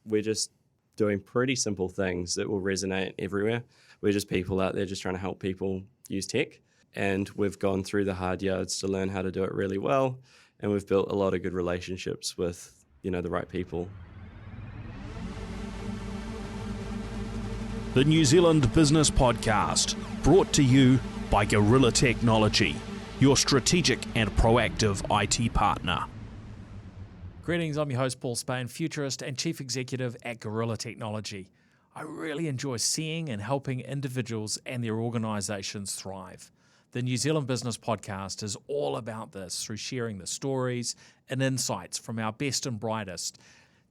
we're just doing pretty simple things that will resonate everywhere. We're just people out there just trying to help people use tech. And we've gone through the hard yards to learn how to do it really well. And we've built a lot of good relationships with, the right people. The New Zealand Business Podcast, brought to you by Gorilla Technology, your strategic and proactive IT partner. Greetings, I'm your host Paul Spain, futurist and chief executive at Gorilla Technology. I really enjoy seeing and helping individuals and their organisations thrive. The New Zealand Business Podcast is all about this through sharing the stories and insights from our best and brightest.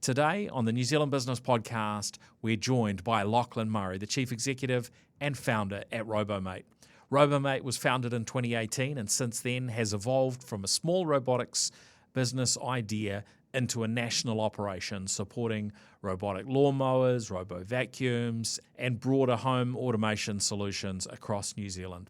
Today on the New Zealand Business Podcast, we're joined by Lachlan Murray, the chief executive and founder at Robomate. Robomate was founded in 2018 and since then has evolved from a small robotics business idea into a national operation supporting robotic lawnmowers, robo-vacuums, and broader home automation solutions across New Zealand.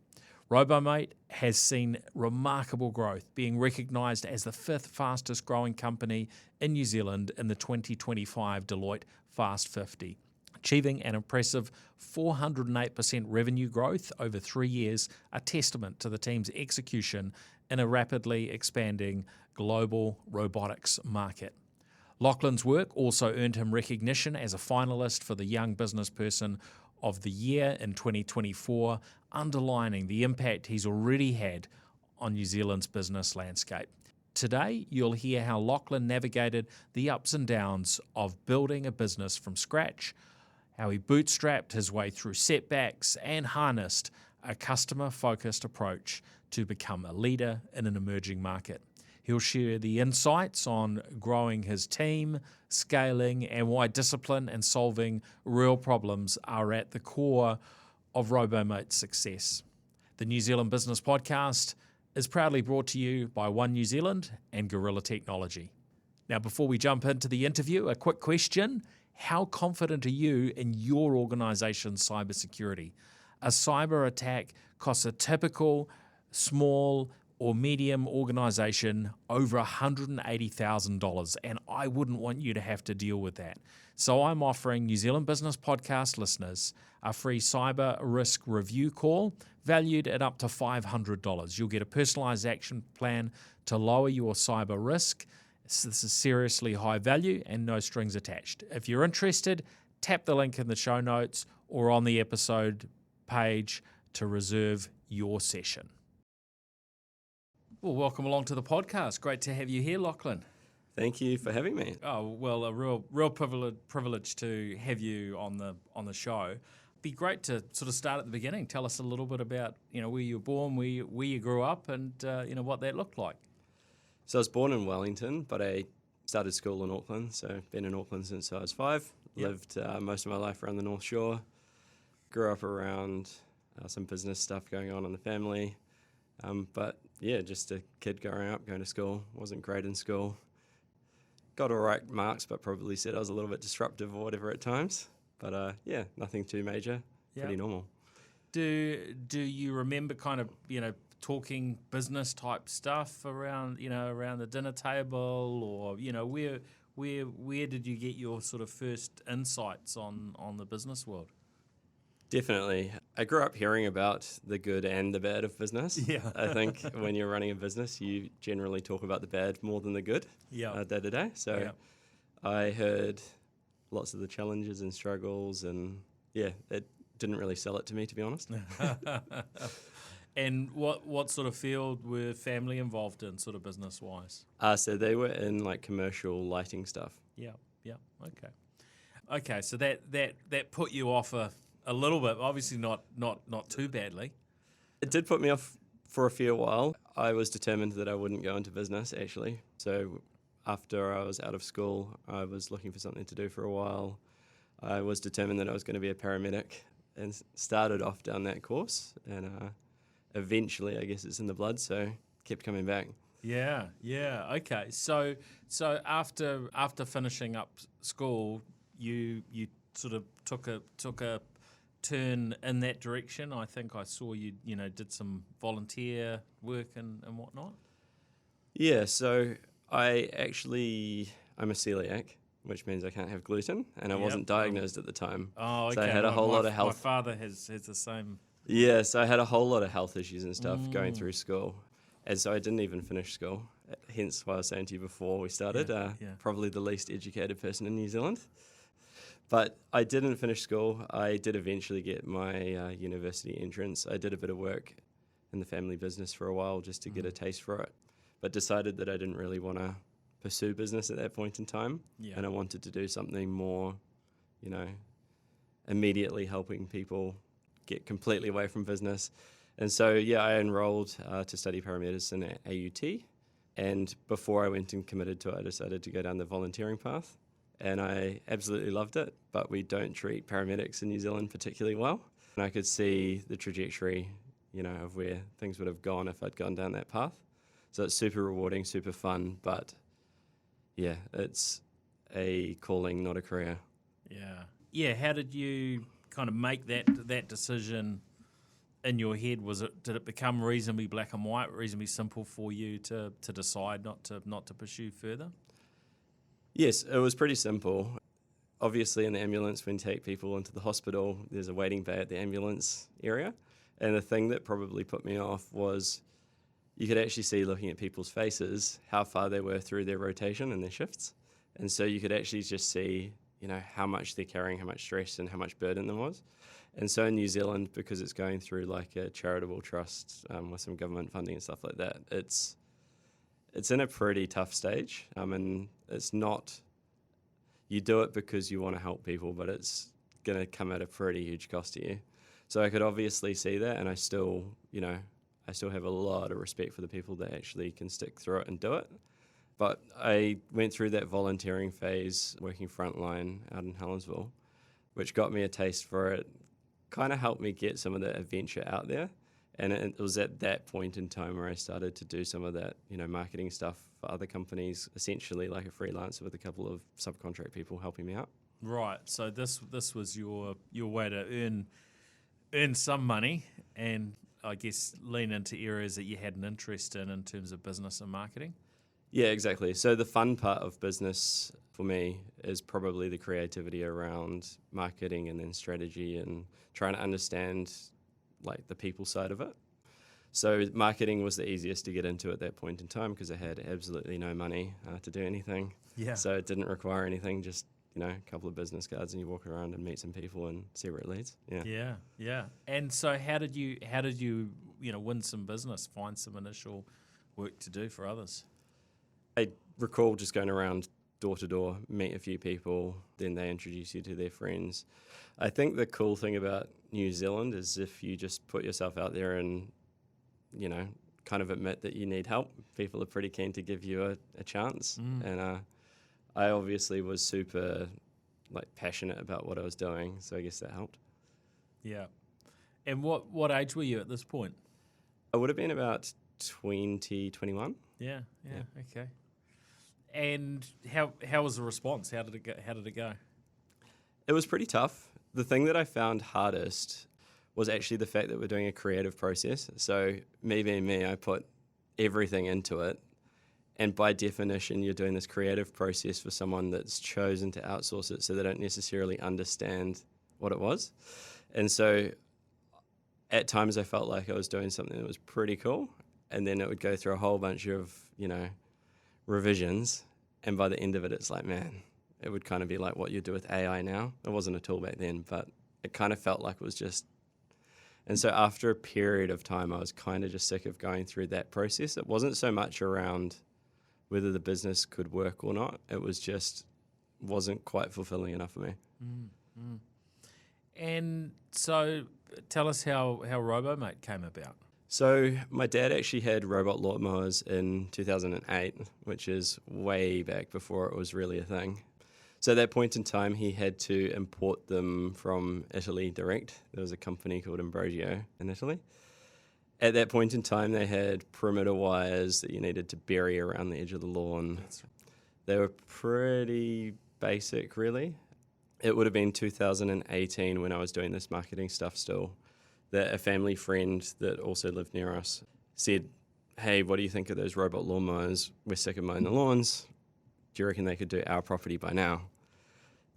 Robomate has seen remarkable growth, being recognised as the 5th fastest growing company in New Zealand in the 2025 Deloitte Fast 50, achieving an impressive 408% revenue growth over 3 years, a testament to the team's execution in a rapidly expanding global robotics market. Lachlan's work also earned him recognition as a finalist for the Young Business Person of the Year in 2024, underlining the impact he's already had on New Zealand's business landscape. Today, you'll hear how Lachlan navigated the ups and downs of building a business from scratch, how he bootstrapped his way through setbacks and harnessed a customer-focused approach to become a leader in an emerging market. He'll share the insights on growing his team, scaling, and why discipline and solving real problems are at the core of Robomate's success. The New Zealand Business Podcast is proudly brought to you by One New Zealand and Gorilla Technology. Now, before we jump into the interview, a quick question. How confident are you in your organisation's cybersecurity? A cyber attack costs a typical small or medium organisation over $180,000, and I wouldn't want you to have to deal with that. So I'm offering New Zealand Business Podcast listeners a free cyber risk review call valued at up to $500. You'll get a personalised action plan to lower your cyber risk. This is seriously high value and no strings attached. If you're interested, tap the link in the show notes or on the episode page to reserve your session. Well, welcome along to the podcast. Great to have you here, Lachlan. Thank you for having me. Oh, well, a real privilege to have you on the show. Be great to sort of start at the beginning. Tell us a little bit about where you were born, where you grew up, and what that looked like. So I was born in Wellington, but I started school in Auckland. So I've been in Auckland since I was 5. Yep. Lived most of my life around the North Shore. Grew up around some business stuff going on in the family. But yeah, just a kid growing up, going to school. Wasn't great in school. Got all right marks, but probably said I was a little bit disruptive or whatever at times. But yeah, nothing too major. Yep. Pretty normal. Do you remember kind of talking business type stuff around around the dinner table, or where did you get your sort of first insights on the business world? Definitely. I grew up hearing about the good and the bad of business. Yeah. I think when you're running a business, you generally talk about the bad more than the good day to day. So I heard lots of the challenges and struggles, and yeah, it didn't really sell it to me, to be honest. And what sort of field were family involved in, sort of business-wise? So they were in like commercial lighting stuff. Yeah, okay. So that put you off a little bit, obviously not too badly. It did put me off for a fair while. I was determined that I wouldn't go into business, actually. So after I was out of school, I was looking for something to do for a while. I was determined that I was going to be a paramedic and started off down that course. And eventually, I guess it's in the blood, so kept coming back. Yeah, okay. So after finishing up school, you sort of took a turn in that direction. I think I saw you did some volunteer work and whatnot. Yeah, so I'm a celiac, which means I can't have gluten, and I Yep. wasn't diagnosed at the time. Oh, okay. So I had a whole lot of My health. father has the same. Yeah, so I had a whole lot of health issues and stuff going through school. And so I didn't even finish school, hence why I was saying to you before we started, Yeah. probably the least educated person in New Zealand. But I didn't finish school. I did eventually get my university entrance. I did a bit of work in the family business for a while just to get a taste for it, but decided that I didn't really want to pursue business at that point in time. Yeah. And I wanted to do something more, immediately helping people get completely away from business. And so, I enrolled to study paramedicine at AUT. And before I went and committed to it, I decided to go down the volunteering path. And I absolutely loved it, but we don't treat paramedics in New Zealand particularly well. And I could see the trajectory, of where things would have gone if I'd gone down that path. So it's super rewarding, super fun, but it's a calling, not a career. Yeah. Yeah. How did you kind of make that decision in your head? Did it become reasonably black and white, reasonably simple for you to decide not to pursue further? Yes, it was pretty simple. Obviously, in the ambulance, when you take people into the hospital, there's a waiting bay at the ambulance area. And the thing that probably put me off was you could actually see, looking at people's faces, how far they were through their rotation and their shifts. And so you could actually just see, how much they're carrying, how much stress and how much burden there was. And so in New Zealand, because it's going through like a charitable trust with some government funding and stuff like that, it's in a pretty tough stage. And it's not, you do it because you want to help people, but it's going to come at a pretty huge cost to you. So I could obviously see that, and I still have a lot of respect for the people that actually can stick through it and do it. But I went through that volunteering phase working frontline out in Helensville, which got me a taste for it, kind of helped me get some of that adventure out there. And it was at that point in time where I started to do some of that, marketing stuff for other companies, essentially like a freelancer with a couple of subcontract people helping me out. Right. So this was your way to earn some money and I guess lean into areas that you had an interest in terms of business and marketing. Yeah, exactly. So the fun part of business for me is probably the creativity around marketing and then strategy and trying to understand like the people side of it. So marketing was the easiest to get into at that point in time because I had absolutely no money to do anything. Yeah. So it didn't require anything, just a couple of business cards and you walk around and meet some people and see where it leads. Yeah. And so how did you win some business, find some initial work to do for others? I recall just going around door to door, meet a few people, then they introduce you to their friends. I think the cool thing about New Zealand is if you just put yourself out there and, kind of admit that you need help, people are pretty keen to give you a chance. And I obviously was super passionate about what I was doing, so I guess that helped. Yeah. And what age were you at this point? I would have been about 20, 21. Yeah. Okay. And how was the response? How did it go? It was pretty tough. The thing that I found hardest was actually the fact that we're doing a creative process. So me being me, I put everything into it. And by definition, you're doing this creative process for someone that's chosen to outsource it so they don't necessarily understand what it was. And so at times I felt like I was doing something that was pretty cool. And then it would go through a whole bunch of, revisions. And by the end of it, it's like, man, it would kind of be like what you do with AI now. It wasn't a tool back then, but it kind of felt like it was just. And so after a period of time, I was kind of just sick of going through that process. It wasn't so much around whether the business could work or not. It was just wasn't quite fulfilling enough for me. And so tell us how Robomate came about. So my dad actually had robot lawnmowers in 2008, which is way back before it was really a thing. So at that point in time, he had to import them from Italy direct. There was a company called Ambrosio in Italy. At that point in time, they had perimeter wires that you needed to bury around the edge of the lawn. They were pretty basic, really. It would have been 2018 when I was doing this marketing stuff still, that a family friend that also lived near us said, hey, what do you think of those robot lawnmowers? We're sick of mowing the lawns. Do you reckon they could do our property by now?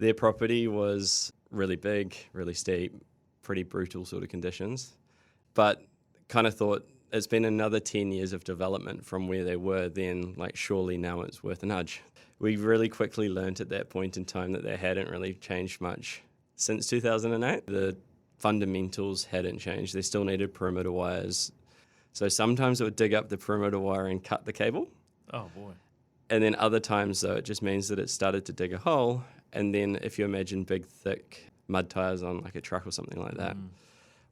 Their property was really big, really steep, pretty brutal sort of conditions, but kind of thought it's been another 10 years of development from where they were then, like surely now it's worth a nudge. We really quickly learned at that point in time that they hadn't really changed much since 2008. The fundamentals hadn't changed. They still needed perimeter wires. So sometimes it would dig up the perimeter wire and cut the cable. Oh, boy. And then other times, though, it just means that it started to dig a hole. And then if you imagine big, thick mud tires on like a truck or something like that,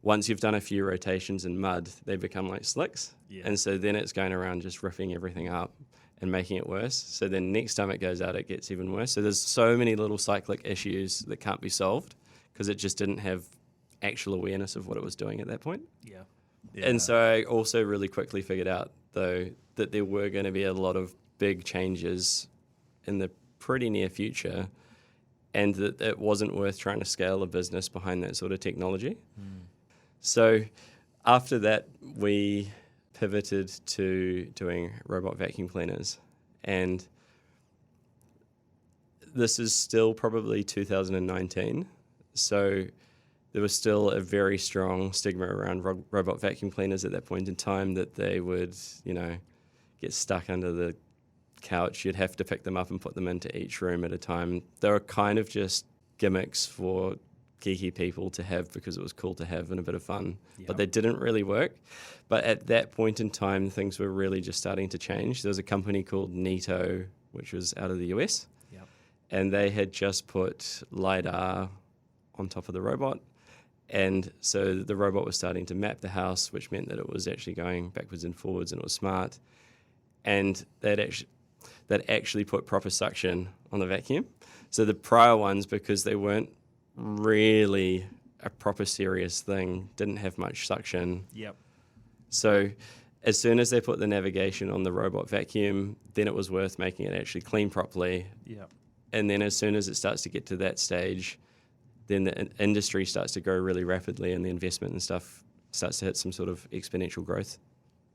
once you've done a few rotations in mud, they become like slicks. Yeah. And so then it's going around just ripping everything up and making it worse. So then next time it goes out, it gets even worse. So there's so many little cyclic issues that can't be solved because it just didn't have actual awareness of what it was doing at that point. Yeah. And so I also really quickly figured out, though, that there were going to be a lot of big changes in the pretty near future and that it wasn't worth trying to scale a business behind that sort of technology. So after that, we pivoted to doing robot vacuum cleaners. And this is still probably 2019. So there was still a very strong stigma around robot vacuum cleaners at that point in time, that they would, get stuck under the couch. You'd have to pick them up and put them into each room at a time. They were kind of just gimmicks for geeky people to have because it was cool to have and a bit of fun, but they didn't really work. But at that point in time, things were really just starting to change. There was a company called Neato, which was out of the US, and they had just put LiDAR on top of the robot. And so the robot was starting to map the house, which meant that it was actually going backwards and forwards and it was smart. And that actually put proper suction on the vacuum. So the prior ones, because they weren't really a proper serious thing, didn't have much suction. So as soon as they put the navigation on the robot vacuum, then it was worth making it actually clean properly. And then as soon as it starts to get to that stage, then the industry starts to grow really rapidly and the investment and stuff starts to hit some sort of exponential growth.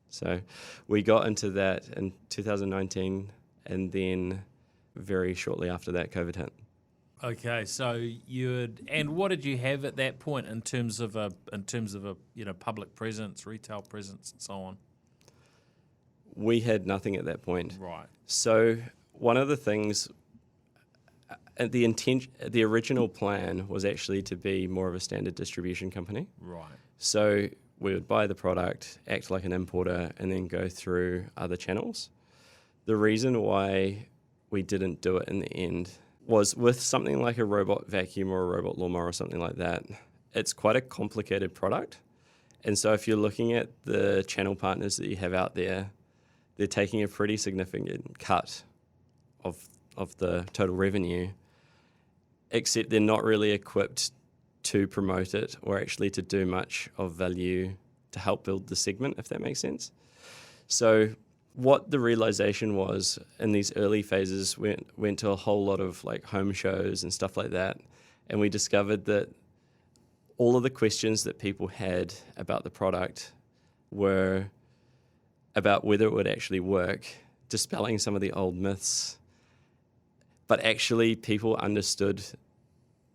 So we got into that in 2019, and then very shortly after that, COVID hit. Okay, so and what did you have at that point in terms of a public presence, retail presence, and so on? We had nothing at that point. Right. So one of the things, the original plan was actually to be more of a standard distribution company. Right. So we would buy the product, act like an importer, and then go through other channels. The reason why we didn't do it in the end was with something like a robot vacuum or a robot lawnmower or something like that, it's quite a complicated product. And so if you're looking at the channel partners that you have out there, they're taking a pretty significant cut of the total revenue, except they're not really equipped to promote it or actually to do much of value to help build the segment, if that makes sense. So what the realization was in these early phases, went to a whole lot of like home shows and stuff like that, and we discovered that all of the questions that people had about the product were about whether it would actually work, dispelling some of the old myths. But actually people understood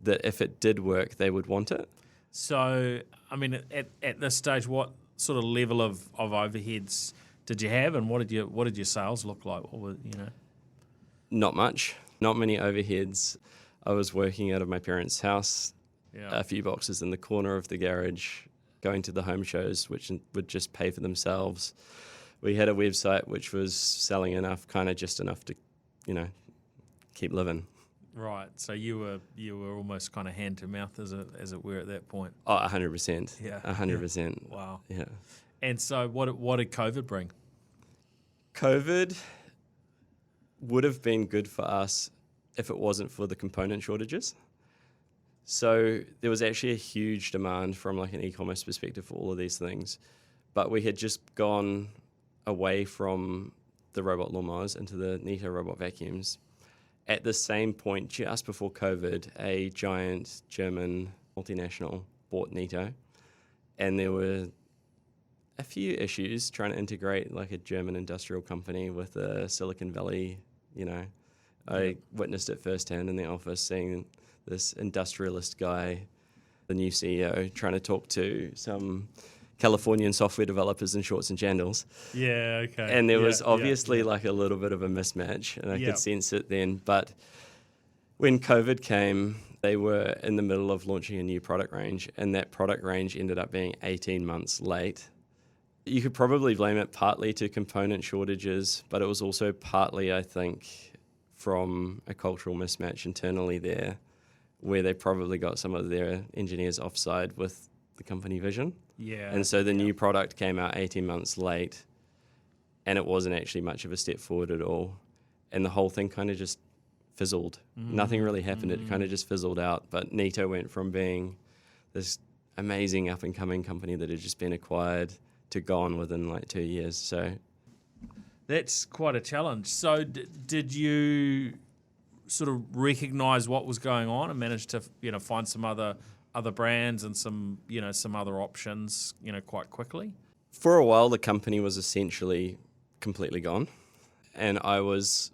that if it did work, they would want it. So, I mean, at this stage, what sort of level of overheads did you have, and what did your sales look like? What were, Not much. Not many overheads. I was working out of my parents' house, a few boxes in the corner of the garage, going to the home shows, which would just pay for themselves. We had a website which was selling enough, kind of just enough to, keep living. Right. So you were almost kind of hand to mouth, as it were, at that point. Oh, 100%. Yeah. 100%. Wow. Yeah. And so what did COVID bring? COVID would have been good for us if it wasn't for the component shortages. So there was actually a huge demand from like an e-commerce perspective for all of these things, but we had just gone away from the robot lawnmowers into the Neato robot vacuums. At the same point, just before COVID, a giant German multinational bought Neato, and there were a few issues trying to integrate like a German industrial company with a Silicon Valley, I witnessed it firsthand in the office, seeing this industrialist guy, the new CEO, trying to talk to some Californian software developers in shorts and sandals. Yeah, okay. And there Yeah, was obviously yeah. like a little bit of a mismatch, and I Yeah. could sense it then. But when COVID came, they were in the middle of launching a new product range, and that product range ended up being 18 months late. You could probably blame it partly to component shortages, but it was also partly, I think, from a cultural mismatch internally there, where they probably got some of their engineers offside with the company vision. Yeah. And so the new product came out 18 months late, and it wasn't actually much of a step forward at all. And the whole thing kind of just fizzled. Nothing really happened. It kind of just fizzled out. But Nito went from being this amazing up-and-coming company that had just been acquired to gone within like 2 years. So That's quite a challenge. So did you sort of recognize what was going on and manage to, find some other brands and some other options, quite quickly? for a while, the company was essentially completely gone. And I was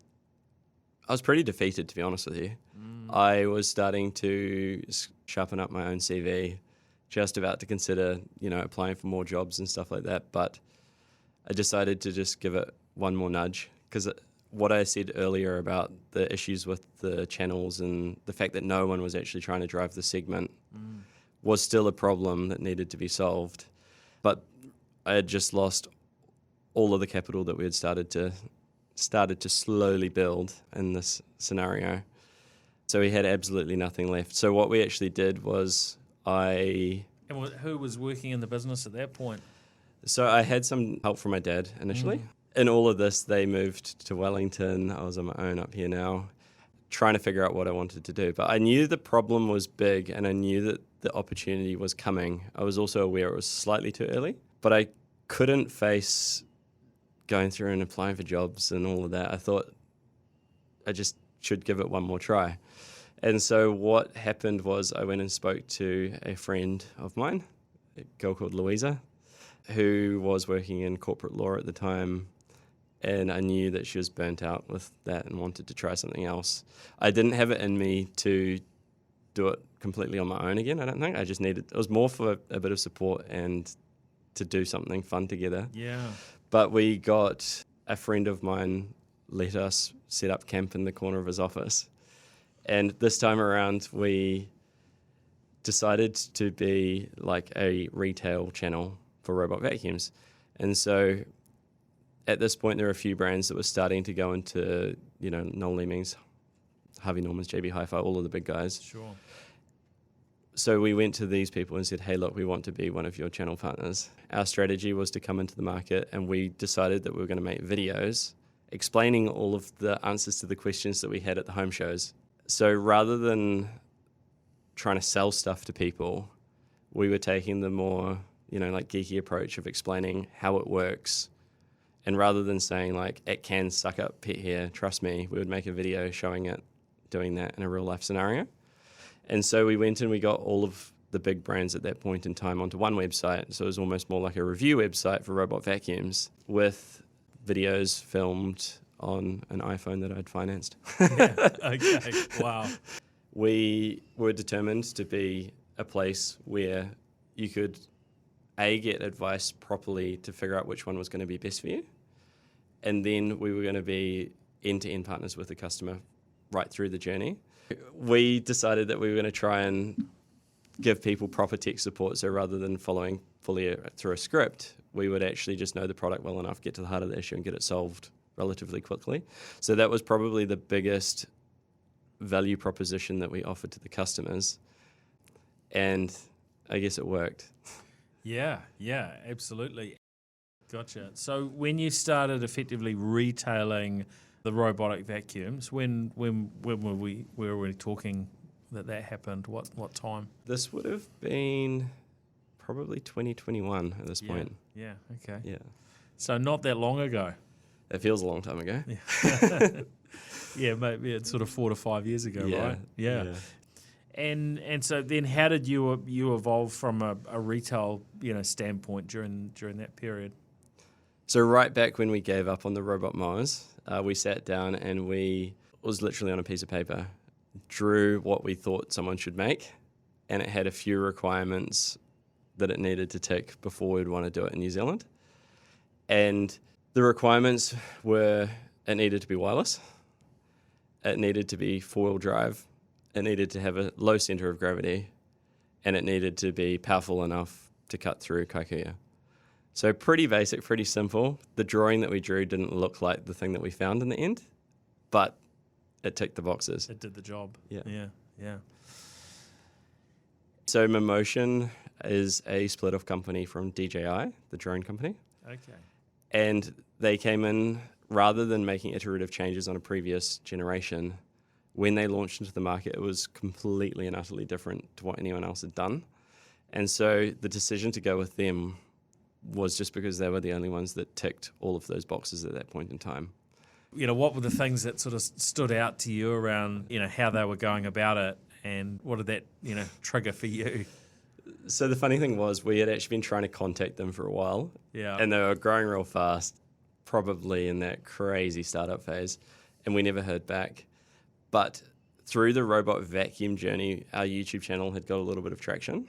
pretty defeated, to be honest with you. I was starting to sharpen up my own CV, just about to consider, applying for more jobs and stuff like that. But I decided to just give it one more nudge, because what I said earlier about the issues with the channels and the fact that no one was actually trying to drive the segment was still a problem that needed to be solved. But I had just lost all of the capital that we had started to slowly build in this scenario. So we had absolutely nothing left. So what we actually did was And who was working in the business at that point? So I had some help from my dad initially. In all of this, they moved to Wellington. I was on my own up here now, trying to figure out what I wanted to do. But I knew the problem was big, and I knew that the opportunity was coming. I was also aware it was slightly too early, but I couldn't face going through and applying for jobs and all of that. I thought I just should give it one more try. And so what happened was I went and spoke to a friend of mine, a girl called Louisa, who was working in corporate law at the time, and I knew that she was burnt out with that and wanted to try something else. I didn't have it in me to do it completely on my own again, I don't think. It was more for a bit of support and to do something fun together. Yeah. But we got a friend of mine let us set up camp in the corner of his office. And this time around, we decided to be like a retail channel for robot vacuums. And so at this point, there were a few brands that were starting to go into, Noel Leemings, Harvey Norman's, JB Hi-Fi, all of the big guys. Sure. So we went to these people and said, hey, look, we want to be one of your channel partners. Our strategy was to come into the market, and we decided that we were going to make videos explaining all of the answers to the questions that we had at the home shows. So rather than trying to sell stuff to people, we were taking the more, like geeky approach of explaining how it works. And rather than saying like, it can suck up pet hair, trust me, we would make a video showing it doing that in a real life scenario. And so we went and we got all of the big brands at that point in time onto one website. So it was almost more like a review website for robot vacuums with videos filmed on an iPhone that I'd financed. Yeah. Okay. Wow. We were determined to be a place where you could, get advice properly to figure out which one was going to be best for you. And then we were going to be end-to-end partners with the customer right through the journey. We decided that we were going to try and give people proper tech support. So rather than following fully through a script, we would actually just know the product well enough, get to the heart of the issue and get it solved relatively quickly. So that was probably the biggest value proposition that we offered to the customers. And I guess it worked. Yeah, absolutely. Gotcha. So when you started effectively retailing the robotic vacuums, when were we talking that happened? What time? This would have been probably 2021 at this point. Yeah, okay. Yeah. So not that long ago. It feels a long time ago. Yeah. Yeah, maybe it's sort of 4 to 5 years ago, Yeah, right? Yeah. And so then how did you evolve from a retail standpoint during that period? So right back when we gave up on the robot mowers, we sat down and it was literally on a piece of paper. drew what we thought someone should make, and it had a few requirements that it needed to tick before we'd want to do it in New Zealand. And the requirements were it needed to be wireless, it needed to be four-wheel drive, it needed to have a low center of gravity, and it needed to be powerful enough to cut through kikuyu. So pretty basic, pretty simple. The drawing that we drew didn't look like the thing that we found in the end, but it ticked the boxes. It did the job. Yeah. Yeah. So Momotion is a split-off company from DJI, the drone company. Okay. And they came in, rather than making iterative changes on a previous generation, when they launched into the market, it was completely and utterly different to what anyone else had done. And so the decision to go with them was just because they were the only ones that ticked all of those boxes at that point in time. What were the things that sort of stood out to you around, how they were going about it, and what did that, trigger for you? So the funny thing was we had actually been trying to contact them for a while. Yeah. And they were growing real fast, probably in that crazy startup phase, and we never heard back. But through the robot vacuum journey, our YouTube channel had got a little bit of traction.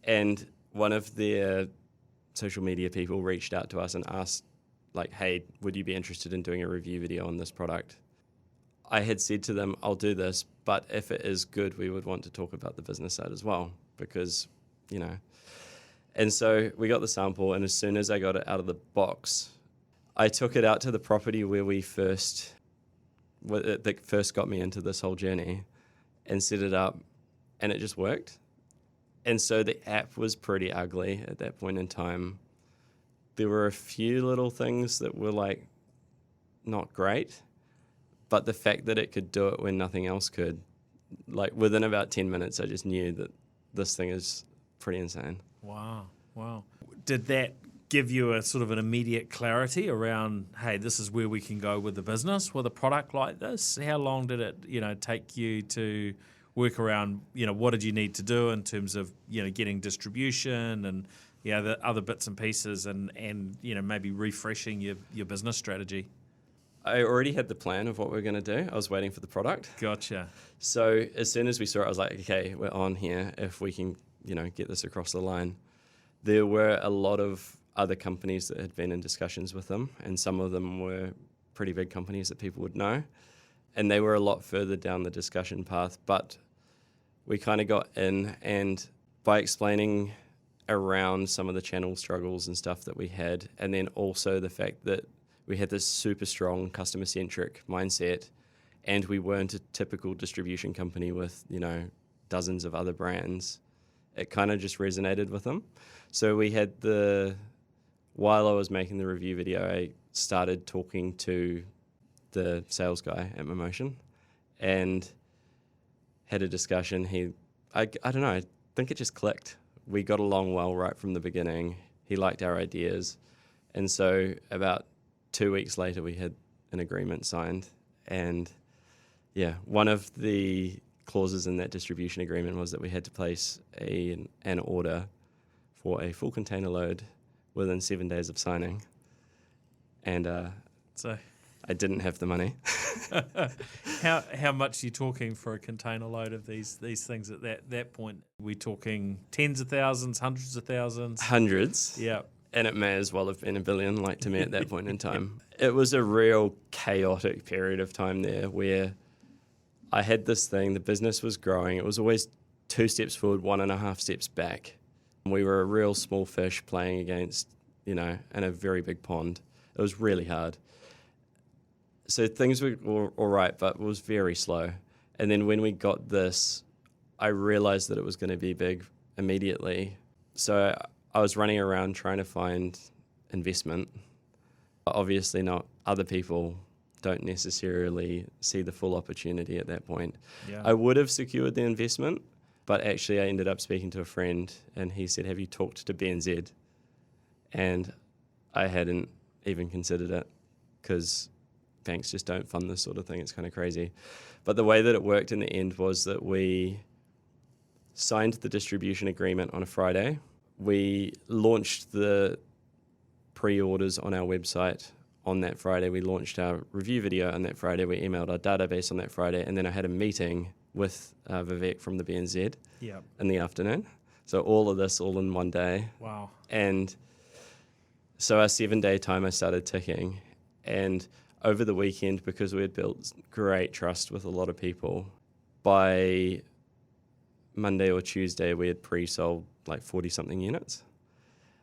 And one of their social media people reached out to us and asked, hey, would you be interested in doing a review video on this product? I had said to them, I'll do this, but if it is good, we would want to talk about the business side as well, because, And so we got the sample, and as soon as I got it out of the box, I took it out to the property where that first got me into this whole journey, and set it up, and it just worked. And so the app was pretty ugly at that point in time. There were a few little things that were not great, but the fact that it could do it when nothing else could, within about 10 minutes, I just knew that this thing is pretty insane. Wow. Did that give you a sort of an immediate clarity around, hey, this is where we can go with the business with a product like this? How long did it, take you to work around, what did you need to do in terms of, getting distribution and, the other bits and pieces and maybe refreshing your business strategy? I already had the plan of what we were going to do. I was waiting for the product. Gotcha. So as soon as we saw it, I was like, okay, we're on here if we can, get this across the line. There were a lot of other companies that had been in discussions with them, and some of them were pretty big companies that people would know, and they were a lot further down the discussion path. But we kind of got in, and by explaining around some of the channel struggles and stuff that we had, and then also the fact that we had this super strong customer-centric mindset, and we weren't a typical distribution company with, dozens of other brands, it kind of just resonated with them. So we had while I was making the review video, I started talking to the sales guy at Momotion and had a discussion. I don't know, I think it just clicked. We got along well right from the beginning. He liked our ideas. And so about 2 weeks later, we had an agreement signed. And one of the clauses in that distribution agreement was that we had to place an order for a full container load within 7 days of signing. And so I didn't have the money. How much are you talking for a container load of these things at that point? Are we talking tens of thousands, hundreds of thousands? Hundreds. Yeah. And it may as well have been a billion, to me at that point in time. It was a real chaotic period of time there where I had this thing, the business was growing. It was always 2 steps forward, 1.5 steps back. We were a real small fish playing against, in a very big pond. It was really hard. So things were all right, but it was very slow. And then when we got this, I realized that it was going to be big immediately. So I was running around trying to find investment. Obviously not. Other people don't necessarily see the full opportunity at that point. Yeah. I would have secured the investment, but actually I ended up speaking to a friend and he said, have you talked to BNZ? And I hadn't even considered it because banks just don't fund this sort of thing. It's kind of crazy. But the way that it worked in the end was that we signed the distribution agreement on a Friday. We launched the pre-orders on our website on that Friday. We launched our review video on that Friday. We emailed our database on that Friday. And then I had a meeting with Vivek from the BNZ in the afternoon. So all of this all in one day. Wow. And so our 7-day timer started ticking. And over the weekend, because we had built great trust with a lot of people, by Monday or Tuesday, we had pre-sold like 40-something units.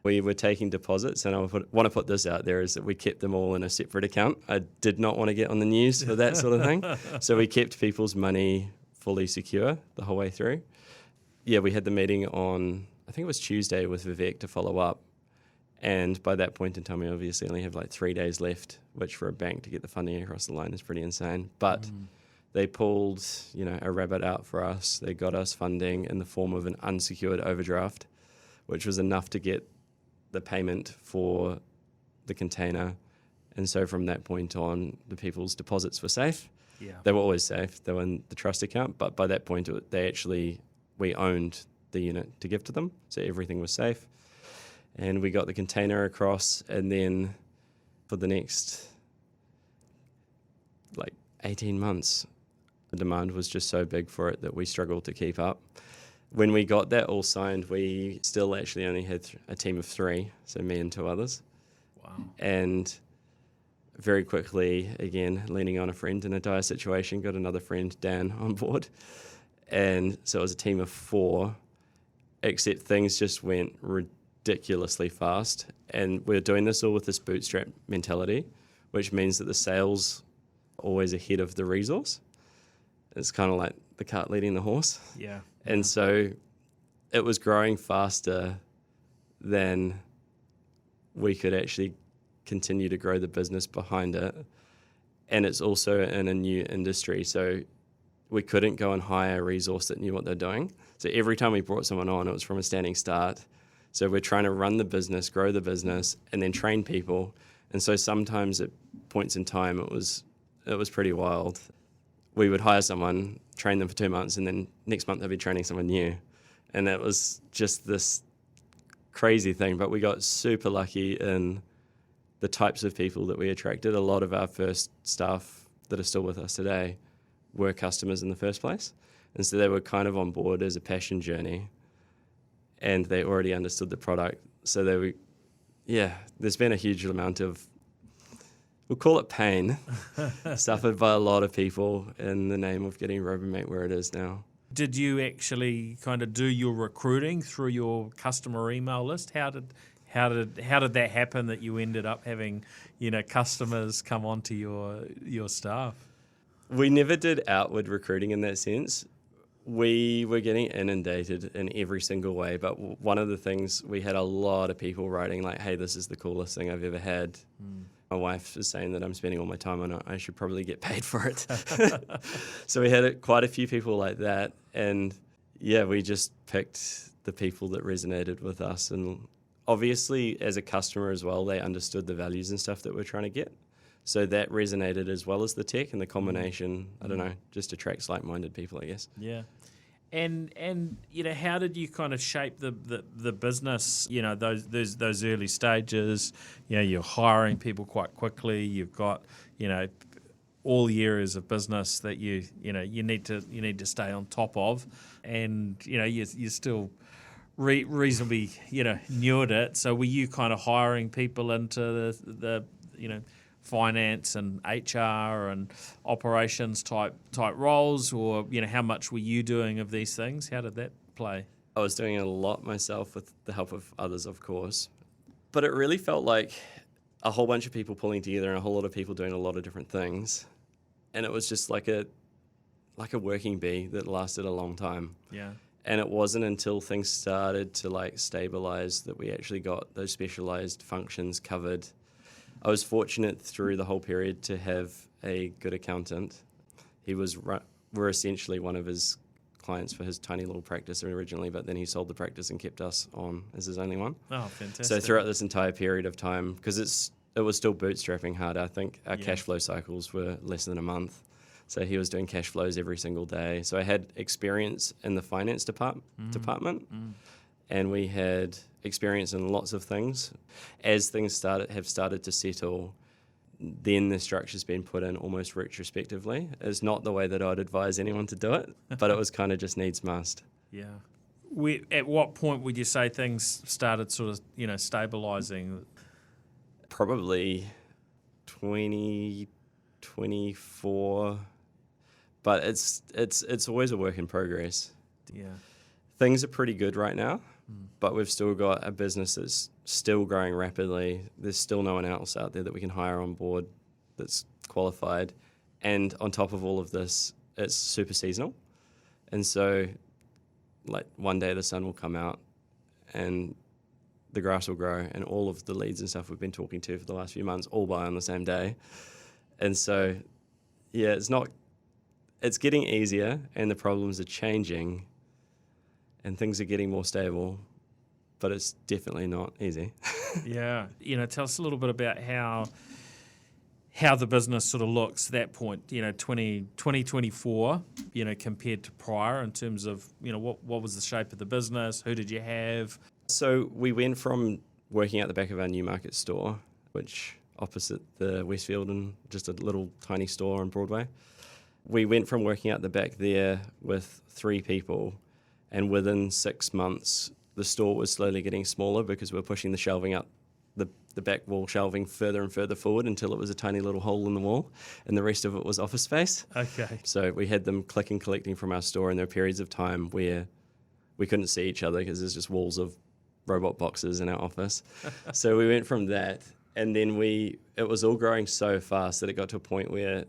We were taking deposits, and I want to put this out there, is that we kept them all in a separate account. I did not want to get on the news for that sort of thing. So we kept people's money fully secure the whole way through. Yeah, we had the meeting on, I think it was Tuesday, with Vivek to follow up. And by that point in time, we obviously only have like 3 days left, which for a bank to get the funding across the line is pretty insane. But they pulled, a rabbit out for us. They got us funding in the form of an unsecured overdraft, which was enough to get the payment for the container. And so from that point on, the people's deposits were safe. Yeah. They were always safe. They were in the trust account. But by that point, we owned the unit to give to them. So everything was safe. And we got the container across. And then for the next 18 months, the demand was just so big for it that we struggled to keep up. When we got that all signed, we still actually only had a team of 3, so me and 2 others. Wow. And very quickly, again, leaning on a friend in a dire situation, got another friend, Dan, on board. And so it was a team of 4, except things just went ridiculously fast. And we're doing this all with this bootstrap mentality, which means that the sales are always ahead of the resource. It's kind of like the cart leading the horse. Yeah. And so it was growing faster than we could actually continue to grow the business behind it. And it's also in a new industry. So we couldn't go and hire a resource that knew what they're doing. So every time we brought someone on, it was from a standing start. So we're trying to run the business, grow the business, and then train people. And so sometimes at points in time, it was pretty wild. We would hire someone, train them for 2 months, and then next month they'd be training someone new. And that was just this crazy thing. But we got super lucky in the types of people that we attracted. A lot of our first staff that are still with us today were customers in the first place. And so they were kind of on board as a passion journey. And they already understood the product. So there's been a huge amount of, we'll call it pain, suffered by a lot of people in the name of getting Robomate where it is now. Did you actually kind of do your recruiting through your customer email list? How did that happen that you ended up having, customers come onto your staff? We never did outward recruiting in that sense. We were getting inundated in every single way, but one of the things, we had a lot of people writing like, hey, this is the coolest thing I've ever had. My wife is saying that I'm spending all my time on it. I should probably get paid for it. So we had quite a few people like that. And yeah, we just picked the people that resonated with us. And obviously, as a customer as well, they understood the values and stuff that we're trying to get. So that resonated as well as the tech, and the combination, I don't know, just attracts like-minded people, I guess. Yeah. And how did you kind of shape the business, those early stages? You're hiring people quite quickly. You've got, all the areas of business that you need to stay on top of, and you're still reasonably new at it. So were you kind of hiring people into the finance and HR and operations type roles, or how much were you doing of these things? How did that play? I was doing a lot myself with the help of others, of course, but it really felt like a whole bunch of people pulling together and a whole lot of people doing a lot of different things, and it was just like a working bee that lasted a long time. Yeah. And it wasn't until things started to stabilize that we actually got those specialized functions covered. I was fortunate through the whole period to have a good accountant. We're essentially one of his clients for his tiny little practice originally, but then he sold the practice and kept us on as his only one. Oh, fantastic. So throughout this entire period of time, because it was still bootstrapping hard, I think our cash flow cycles were less than a month. So he was doing cash flows every single day. So I had experience in the finance department. And we had experience in lots of things. As things have started to settle, then the structure's been put in almost retrospectively. It's not the way that I'd advise anyone to do it, but it was kind of just needs must. Yeah. At what point would you say things started sort of, stabilising? Probably 2024, but it's always a work in progress. Yeah. Things are pretty good right now, but we've still got a business that's still growing rapidly. There's still no one else out there that we can hire on board that's qualified. And on top of all of this, it's super seasonal. And so, like, one day the sun will come out and the grass will grow, and all of the leads and stuff we've been talking to for the last few months all buy on the same day. And so, yeah, it's getting easier, and the problems are changing, and things are getting more stable, but it's definitely not easy. Yeah. Tell us a little bit about how the business sort of looks at that point, 2024, compared to prior in terms of, what was the shape of the business? Who did you have? So we went from working at the back of our Newmarket store, which opposite the Westfield, and just a little tiny store on Broadway. We went from working at the back there with 3 people, and within 6 months, the store was slowly getting smaller because we were pushing the shelving up, the back wall shelving further and further forward until it was a tiny little hole in the wall, and the rest of it was office space. Okay. So we had them clicking, collecting from our store, and there were periods of time where we couldn't see each other because there's just walls of robot boxes in our office. So we went from that, and then it was all growing so fast that it got to a point where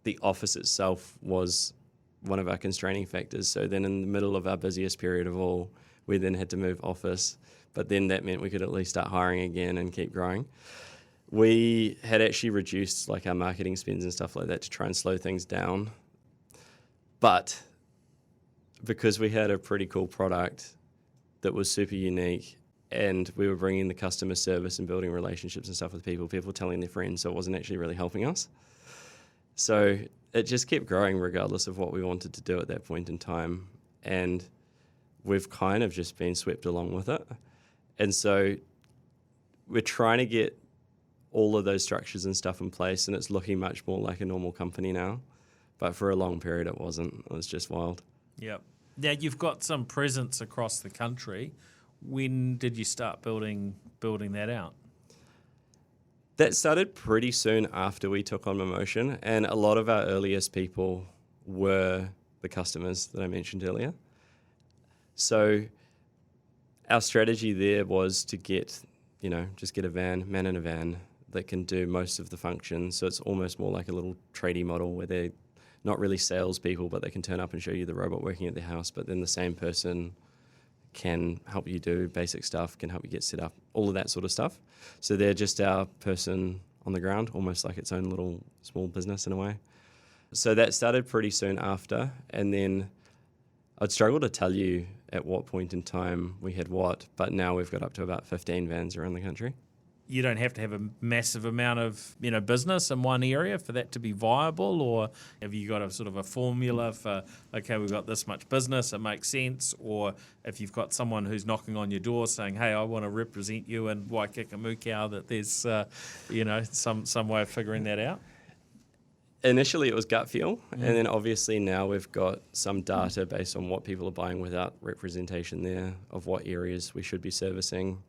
the office itself was one of our constraining factors. So then in the middle of our busiest period of all, we then had to move office, but then that meant we could at least start hiring again and keep growing. We had actually reduced like our marketing spends and stuff like that to try and slow things down. But because we had a pretty cool product that was super unique, and we were bringing the customer service and building relationships and stuff with people telling their friends, so it wasn't actually really helping us. So it just kept growing regardless of what we wanted to do at that point in time. And we've kind of just been swept along with it. And so we're trying to get all of those structures and stuff in place, and it's looking much more like a normal company now. But for a long period, it wasn't. It was just wild. Yep. Now, you've got some presence across the country. When did you start building that out? That started pretty soon after we took on Momotion, and a lot of our earliest people were the customers that I mentioned earlier. So our strategy there was to just get a man in a van that can do most of the functions. So it's almost more like a little tradie model where they're not really salespeople, but they can turn up and show you the robot working at their house, but then the same person can help you do basic stuff, can help you get set up, all of that sort of stuff. So they're just our person on the ground, almost like its own little small business in a way. So that started pretty soon after, and then I'd struggle to tell you at what point in time we had what, but now we've got up to about 15 vans around the country. You don't have to have a massive amount of business in one area for that to be viable, or have you got a sort of a formula for, okay, we've got this much business, it makes sense, or if you've got someone who's knocking on your door saying, hey, I want to represent you in Waikakamukau, that there's some way of figuring that out? Initially it was gut feel, and then obviously now we've got some data based on what people are buying without representation there of what areas we should be servicing.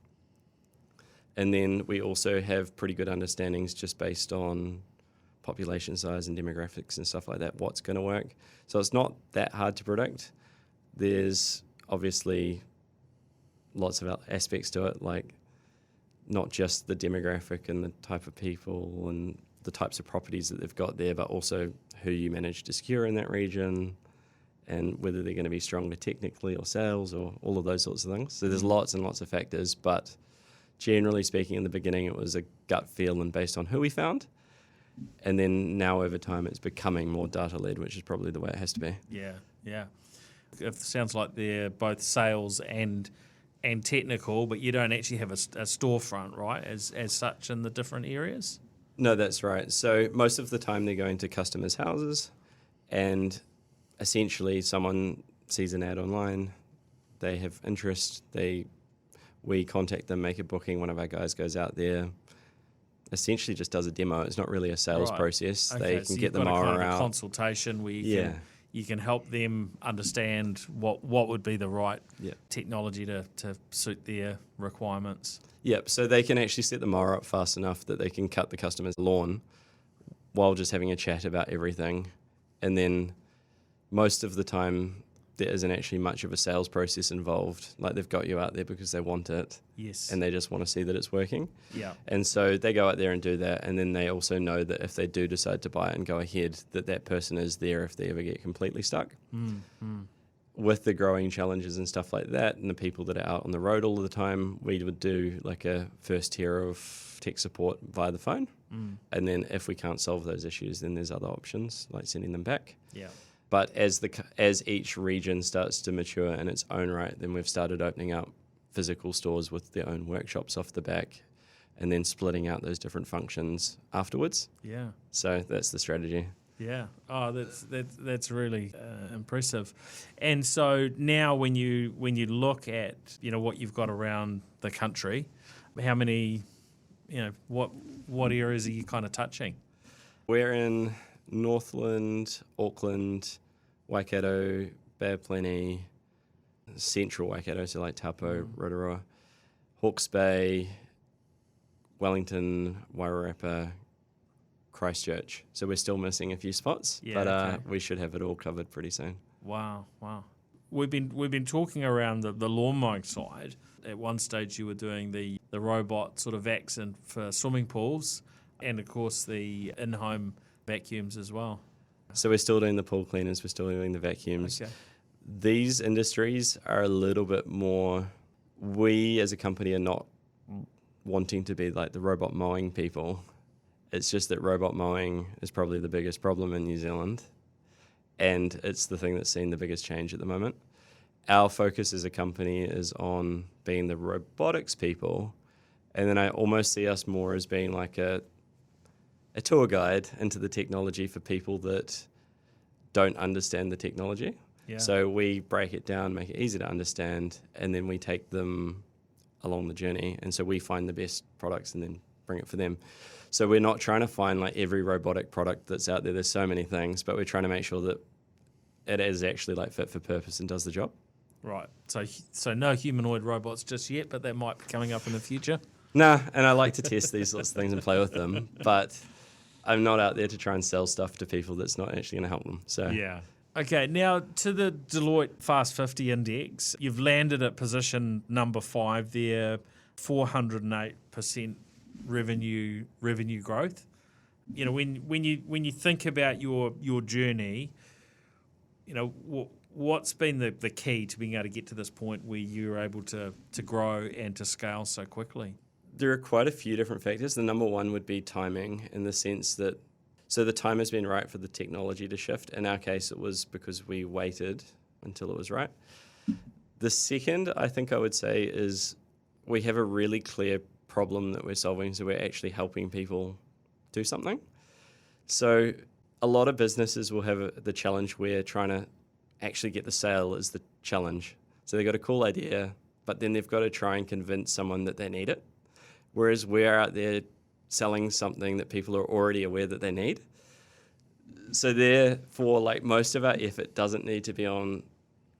And then we also have pretty good understandings just based on population size and demographics and stuff like that, what's going to work. So it's not that hard to predict. There's obviously lots of aspects to it, like not just the demographic and the type of people and the types of properties that they've got there, but also who you manage to secure in that region and whether they're going to be stronger technically or sales or all of those sorts of things. So there's lots and lots of factors, but generally speaking, in the beginning, it was a gut feel and based on who we found. And then now over time, it's becoming more data-led, which is probably the way it has to be. Yeah. It sounds like they're both sales and technical, but you don't actually have a storefront, right, as such in the different areas? No, that's right. So most of the time, they're going to customers' houses, and essentially someone sees an ad online, they have interest, we contact them, make a booking, one of our guys goes out there, essentially just does a demo. It's not really a sales Right. process. Okay, They so can you've get the got a mower kind of a out. consultation where Yeah. you can help them understand what would be the right Yeah. technology to suit their requirements. Yep. So they can actually set the mower up fast enough that they can cut the customer's lawn while just having a chat about everything. And then most of the time, there isn't actually much of a sales process involved. Like they've got you out there because they want it. Yes. And they just want to see that it's working. Yeah. And so they go out there and do that. And then they also know that if they do decide to buy it and go ahead, that person is there if they ever get completely stuck. With the growing challenges and stuff like that, and the people that are out on the road all of the time, we would do like a first tier of tech support via the phone. And then if we can't solve those issues, then there's other options like sending them back. Yeah. But as each region starts to mature in its own right, then we've started opening up physical stores with their own workshops off the back, and then splitting out those different functions afterwards. Yeah. So that's the strategy. Yeah. Oh, that's really impressive. And so now, when you look at what you've got around the country, how many, what areas are you kind of touching? We're in Northland, Auckland, Waikato, Bay of Plenty, Central Waikato, so like Taupo, Rotorua, Hawke's Bay, Wellington, Wairarapa, Christchurch. So we're still missing a few spots, but we should have it all covered pretty soon. Wow. We've been talking around the lawn mowing side. At one stage, you were doing the robot sort of vaccine for swimming pools, and of course the in-home vacuums as well. So we're still doing the pool cleaners, we're still doing the vacuums. Okay. These industries are a little bit more, we as a company are not wanting to be like the robot mowing people. It's just that robot mowing is probably the biggest problem in New Zealand, and it's the thing that's seen the biggest change at the moment. Our focus as a company is on being the robotics people, and then I almost see us more as being like a tour guide into the technology for people that don't understand the technology. Yeah. So we break it down, make it easy to understand, and then we take them along the journey. And so we find the best products and then bring it for them. So we're not trying to find like every robotic product that's out there. There's so many things, but we're trying to make sure that it is actually like fit for purpose and does the job. Right. So no humanoid robots just yet, but that might be coming up in the future. Nah, and I like to test these sorts of things and play with them, but I'm not out there to try and sell stuff to people that's not actually going to help them. So Yeah. Okay, now to the Deloitte Fast 50 Index, you've landed at position number 5 there, 408% revenue growth. When you think about your journey, what's been the key to being able to get to this point where you're able to grow and to scale so quickly? there are quite a few different factors. The number one would be timing, in the sense that, so the time has been right for the technology to shift. In our case, it was because we waited until it was right. The second, I think I would say, is we have a really clear problem that we're solving, so we're actually helping people do something. So a lot of businesses will have the challenge where trying to actually get the sale is the challenge. So they've got a cool idea, but then they've got to try and convince someone that they need it. Whereas we're out there selling something that people are already aware that they need. So therefore, like, most of our effort doesn't need to be on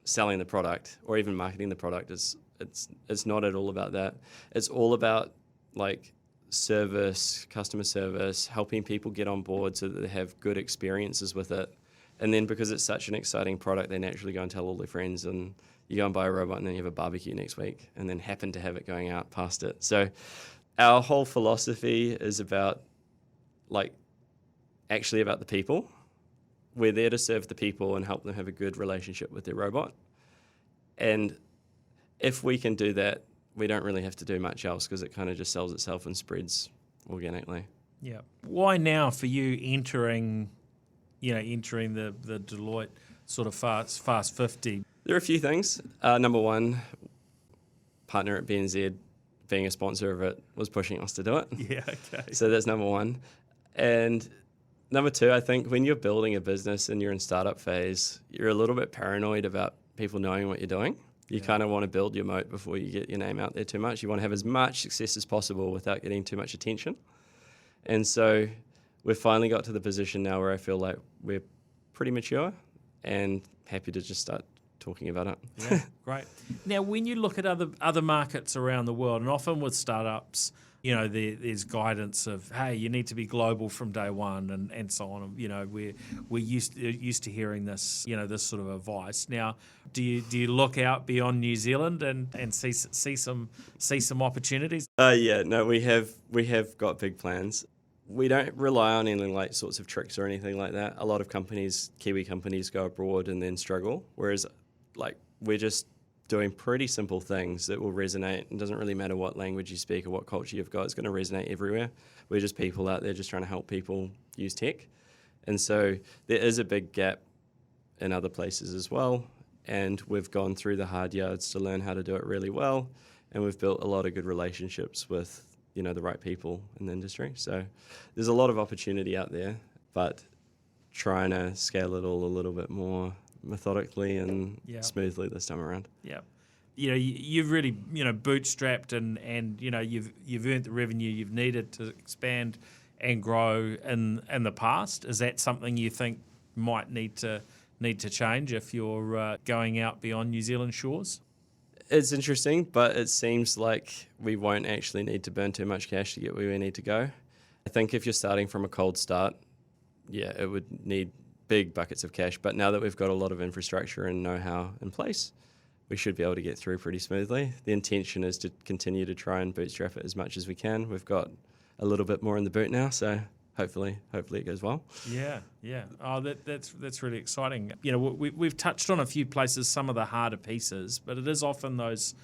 selling the product or even marketing the product. It's not at all about that. It's all about like service, customer service, helping people get on board so that they have good experiences with it. And then because it's such an exciting product, they naturally go and tell all their friends, and you go and buy a robot and then you have a barbecue next week and then happen to have it going out past it. So our whole philosophy is about actually about the people. We're there to serve the people and help them have a good relationship with their robot. And if we can do that, we don't really have to do much else, because it kind of just sells itself and spreads organically. Yeah. Why now for you entering the Deloitte sort of fast 50? There are a few things. Number one, partner at BNZ, being a sponsor of it, was pushing us to do it. Yeah, okay. So that's number one. And number two, I think when you're building a business and you're in startup phase, you're a little bit paranoid about people knowing what you're doing. You kind of want to build your moat before you get your name out there too much. You want to have as much success as possible without getting too much attention. And so we've finally got to the position now where I feel like we're pretty mature and happy to just start talking about it. Yeah, great. Now, when you look at other markets around the world, and often with startups, there's guidance of, hey, you need to be global from day one, and so on. We're used to hearing this, this sort of advice. Now, do you look out beyond New Zealand and see some opportunities? No, we have got big plans. We don't rely on any like sorts of tricks or anything like that. A lot of Kiwi companies go abroad and then struggle, whereas like we're just doing pretty simple things that will resonate. It doesn't really matter what language you speak or what culture you've got, it's going to resonate everywhere. We're just people out there just trying to help people use tech. And so there is a big gap in other places as well. And we've gone through the hard yards to learn how to do it really well. And we've built a lot of good relationships with, the right people in the industry. So there's a lot of opportunity out there, but trying to scale it all a little bit more methodically and smoothly this time around. Yeah. You've really, bootstrapped and you've earned the revenue you've needed to expand and grow in the past. Is that something you think might need to change if you're going out beyond New Zealand shores? It's interesting, but it seems like we won't actually need to burn too much cash to get where we need to go. I think if you're starting from a cold start, it would need big buckets of cash. But now that we've got a lot of infrastructure and know-how in place, we should be able to get through pretty smoothly. The intention is to continue to try and bootstrap it as much as we can. We've got a little bit more in the boot now, so hopefully it goes well. Yeah. Oh, that's really exciting. We've touched on a few places, some of the harder pieces, but it is often those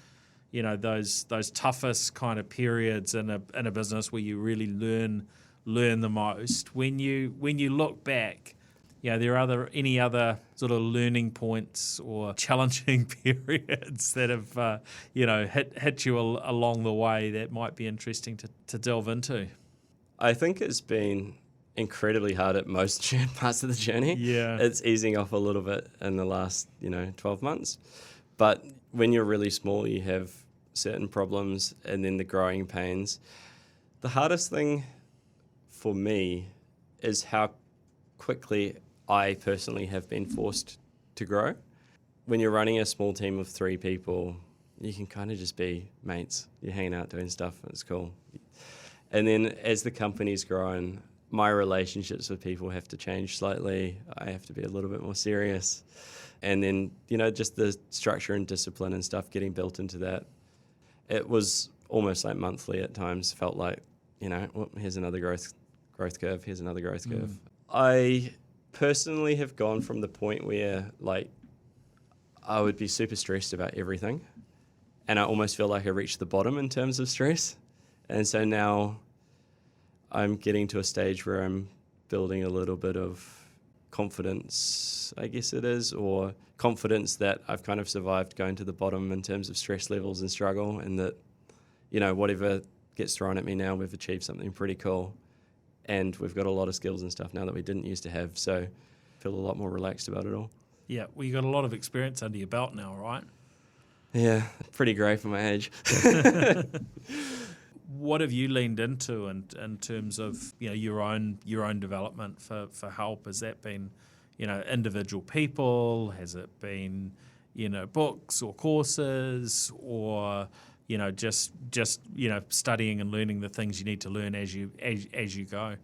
toughest kind of periods in a business where you really learn the most. When you look back, there are any other sort of learning points or challenging periods that have hit you along the way that might be interesting to delve into? I think it's been incredibly hard at most parts of the journey. Yeah. It's easing off a little bit in the last, 12 months. But when you're really small, you have certain problems and then the growing pains. The hardest thing for me is how quickly I personally have been forced to grow. When you're running a small team of 3 people, you can kind of just be mates. You're hanging out doing stuff, it's cool. And then as the company's grown, my relationships with people have to change slightly. I have to be a little bit more serious. And then, just the structure and discipline and stuff getting built into that. It was almost like monthly at times, felt like, here's another growth curve, here's another growth curve. I personally have gone from the point where, I would be super stressed about everything. And I almost feel like I reached the bottom in terms of stress. And so now I'm getting to a stage where I'm building a little bit of confidence, I guess it is, or confidence that I've kind of survived going to the bottom in terms of stress levels and struggle, and that, whatever gets thrown at me now, we've achieved something pretty cool. And we've got a lot of skills and stuff now that we didn't used to have. So I feel a lot more relaxed about it all. Yeah, well, you got a lot of experience under your belt now, right? Yeah, pretty grey for my age. What have you leaned into in terms of your own development for help? Has that been individual people? Has it been books or courses, or just studying and learning the things you need to learn as you go?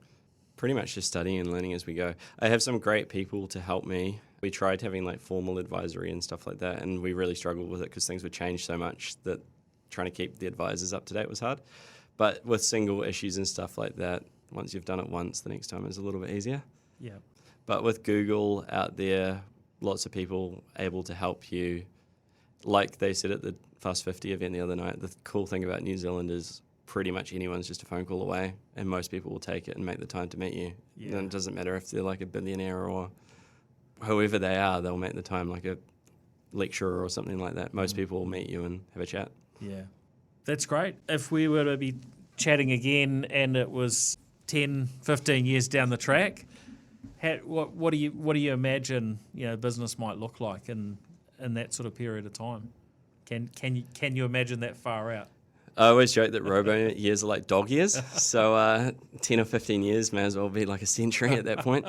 Pretty much just studying and learning as we go. I have some great people to help me. We tried having formal advisory and stuff like that, and we really struggled with it because things would change so much that trying to keep the advisors up to date was hard. But with single issues and stuff like that, once you've done it once, the next time is a little bit easier. Yeah. But with Google out there, lots of people able to help you. Like they said at the Fast 50 event the other night, the cool thing about New Zealand is pretty much anyone's just a phone call away, and most people will take it and make the time to meet you. Yeah. And it doesn't matter if they're like a billionaire or whoever they are, they'll make the time, like a lecturer or something like that. Most people will meet you and have a chat. Yeah. That's great. If we were to be chatting again and it was 10, 15 years down the track, what do you imagine business might look like in that sort of period of time? Can you imagine that far out? I always joke that Robomate years are like dog years. So 10 or 15 years may as well be like a century at that point.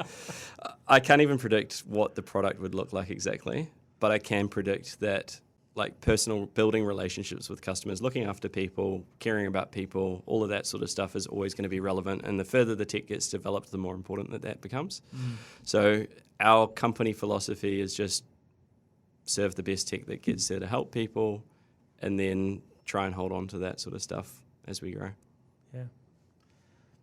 I can't even predict what the product would look like exactly, but I can predict that like personal building relationships with customers, looking after people, caring about people, all of that sort of stuff is always going to be relevant. And the further the tech gets developed, the more important that becomes. So our company philosophy is just serve the best tech that gets there to help people, and then try and hold on to that sort of stuff as we grow. Yeah,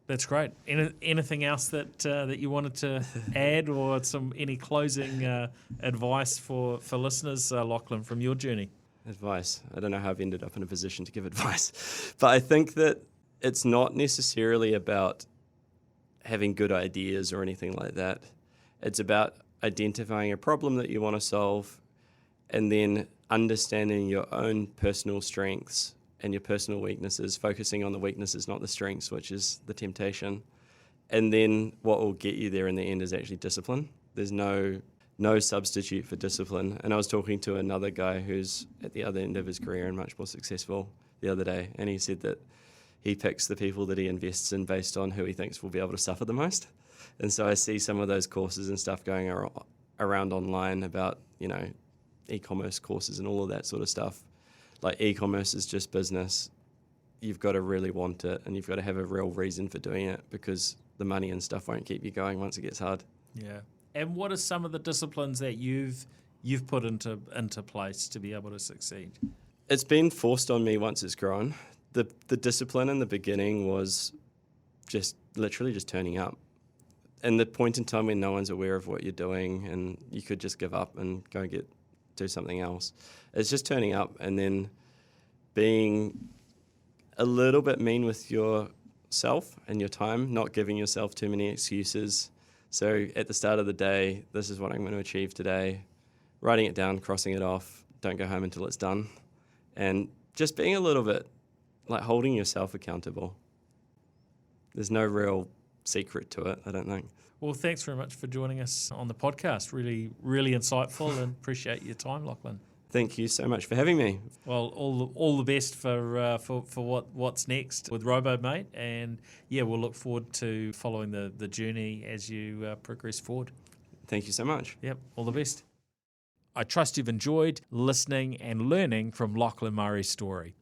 that's great. Anything else that you wanted to add, or any closing advice for listeners, Lachlan, from your journey? Advice. I don't know how I've ended up in a position to give advice, but I think that it's not necessarily about having good ideas or anything like that. It's about identifying a problem that you want to solve, and then understanding your own personal strengths and your personal weaknesses, focusing on the weaknesses, not the strengths, which is the temptation. And then what will get you there in the end is actually discipline. There's no substitute for discipline. And I was talking to another guy who's at the other end of his career and much more successful the other day, and he said that he picks the people that he invests in based on who he thinks will be able to suffer the most. And so I see some of those courses and stuff going around online about, e-commerce courses and all of that sort of stuff. Like, e-commerce is just business. You've got to really want it, and you've got to have a real reason for doing it, because the money and stuff won't keep you going once it gets hard. Yeah. And what are some of the disciplines that you've put into place to be able to succeed? It's been forced on me once it's grown. The discipline in the beginning was just literally just turning up. And the point in time when no one's aware of what you're doing and you could just give up and go do something else. It's just turning up, and then being a little bit mean with yourself and your time, not giving yourself too many excuses. So at the start of the day, this is what I'm going to achieve today. Writing it down, crossing it off, don't go home until it's done. And just being a little bit like holding yourself accountable. There's no real secret to it, I don't think. Well, thanks very much for joining us on the podcast. Really, really insightful, and appreciate your time, Lachlan. Thank you so much for having me. Well, all the best for what's next with Robomate, and we'll look forward to following the journey as you progress forward. Thank you so much. Yep, all the best. I trust you've enjoyed listening and learning from Lachlan Murray's story.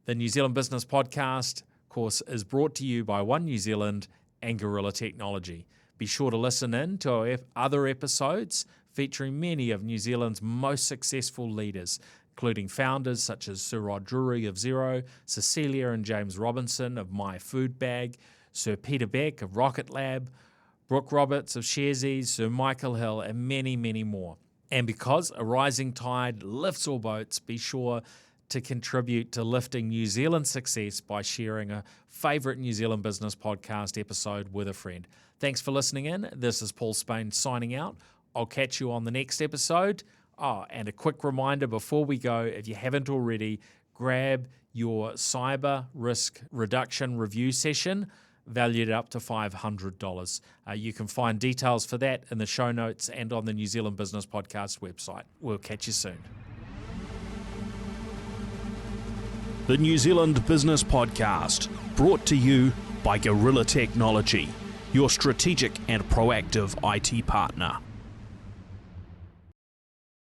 The New Zealand Business Podcast, of course, is brought to you by One New Zealand and Gorilla Technology. Be sure to listen in to our other episodes featuring many of New Zealand's most successful leaders, including founders such as Sir Rod Drury of Xero, Cecilia and James Robinson of My Food Bag, Sir Peter Beck of Rocket Lab, Brooke Roberts of Sharesies, Sir Michael Hill, and many, many more. And because a rising tide lifts all boats, be sure to contribute to lifting New Zealand's success by sharing a favourite New Zealand Business Podcast episode with a friend. Thanks for listening in. This is Paul Spain signing out. I'll catch you on the next episode. And a quick reminder before we go, if you haven't already, grab your cyber risk reduction review session, valued at up to $500. You can find details for that in the show notes and on the New Zealand Business Podcast website. We'll catch you soon. The New Zealand Business Podcast, brought to you by Gorilla Technology, your strategic and proactive IT partner.